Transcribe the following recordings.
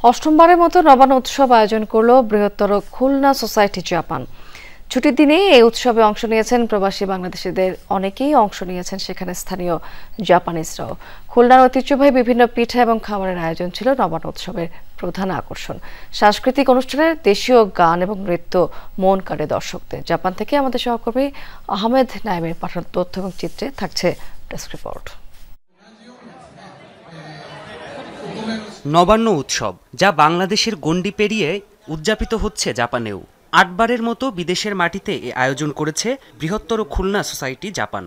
অষ্টমবারের মতো নবান্ন উৎসব আয়োজন করল বৃহত্তর খুলনা সোসাইটি জাপান। ছুটির দিনে এই উৎসবে অংশ নিয়েছেন প্রবাসী বাংলাদেশিদের অনেকেই অংশ নিয়েছেন সেখানে স্থানীয় জাপানিজরাও। খুলনার ঐতিহ্যবাহী বিভিন্ন পিঠা এবং খাবারের আয়োজন ছিল নবান্ন উৎসবের প্রধান আকর্ষণ। সাংস্কৃতিক অনুষ্ঠানের দেশীয় গান এবং নৃত্য মন কাড়ে দর্শকদের। জাপান থেকে আমাদের সহকর্মী আহমেদ নাইমের পাঠানো তথ্য এবং চিত্রে থাকছে ডেস্ক রিপোর্ট। নবান্ন উৎসব যা বাংলাদেশের গণ্ডি পেরিয়ে উদযাপিত হচ্ছে জাপানেও। ৮ বারের মতো বিদেশের মাটিতে এ আয়োজন করেছে বৃহত্তর খুলনা সোসাইটি জাপান।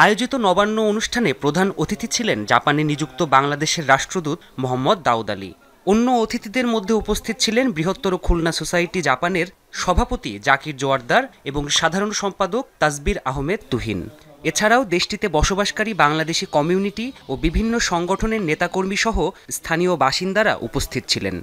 আয়োজিত নবান্ন অনুষ্ঠানে প্রধান অতিথি ছিলেন জাপানে নিযুক্ত বাংলাদেশের রাষ্ট্রদূত মোহাম্মদ দাউদ আলী। অন্য অতিথিদের মধ্যে উপস্থিত ছিলেন বৃহত্তর খুলনা সোসাইটি জাপানের সভাপতি জাকির জোয়ারদার এবং সাধারণ সম্পাদক তাসবির আহমেদ তুহিন। এছাড়াও দেশটিতে বসবাসকারী বাংলাদেশি কমিউনিটি ও বিভিন্ন সংগঠনের নেতাকর্মী সহ স্থানীয় বাসিন্দারা উপস্থিত ছিলেন।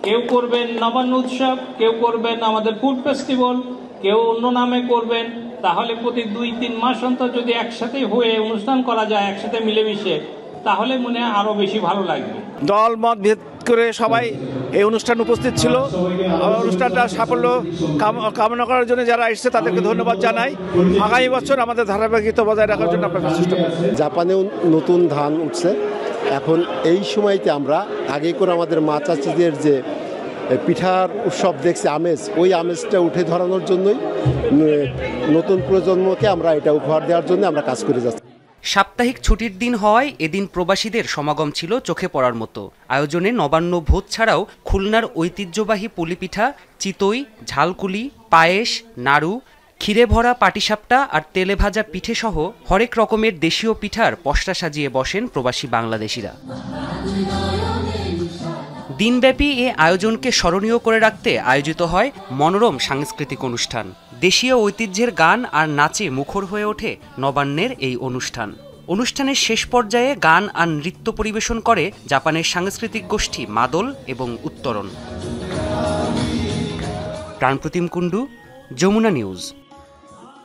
কেউ করবেন নবান্ন উৎসব, কেউ করবেন আমাদের ফুড ফেস্টিভ্যাল, কেউ অন্য নামে করবেন। তাহলে প্রতি ২-৩ মাস অন্তর যদি একসাথে হয়ে অনুষ্ঠান করা যায়, একসাথে মিলেমিশে, তাহলে মনে হয় আরো বেশি ভালো লাগবে। দল মত ভেদ করে সবাই এই অনুষ্ঠানে উপস্থিত ছিল। অনুষ্ঠানটা সাফল্য কামনা করার জন্য যারা এসেছে তাদেরকে ধন্যবাদ জানাই। আগামী বছর আমাদের ধারাবাহিকতা বজায় রাখার জন্য আমরা চেষ্টা করব। জাপানেও নতুন ধান উঠছে। এখন এই সময়তে আমরা আগে করে আমাদের মা চাচিদের যে পিঠার উৎসব দেখছি আমেজ, ওই আমেজটা উঠে ধরানোর জন্যই নতুন প্রজন্মকে আমরা এটা উপহার দেওয়ার জন্য আমরা কাজ করে যাচ্ছি। সাপ্তাহিক ছুটির দিন হওয়ায় এদিন প্রবাসীদের সমাগম ছিল চোখে পড়ার মতো। আয়োজনে নবান্ন ভোজ ছাড়াও খুলনার ঐতিহ্যবাহী পুলিপিঠা, চিতই, ঝালকুলি, পায়েস, নাড়ু, ক্ষীরে ভরা পাটিসাপটা আর তেলে ভাজা পিঠে সহ হরেক রকমের দেশীয় পিঠার পসরা সাজিয়ে বসেন প্রবাসী বাংলাদেশিরা। দিনব্যাপী এ আয়োজনকে স্মরণীয় করে রাখতে আয়োজিত হয় মনোরম সাংস্কৃতিক অনুষ্ঠান। দেশীয় ঐতিহ্যের গান আর নাচে মুখর হয়ে ওঠে নবান্নের এই অনুষ্ঠান। অনুষ্ঠানের শেষ পর্যায়ে গান আর নৃত্য পরিবেশন করে জাপানের সাংস্কৃতিক গোষ্ঠী মাদল এবং উত্তরণ। প্রাণপ্রতিম কুণ্ডু, যমুনা নিউজ।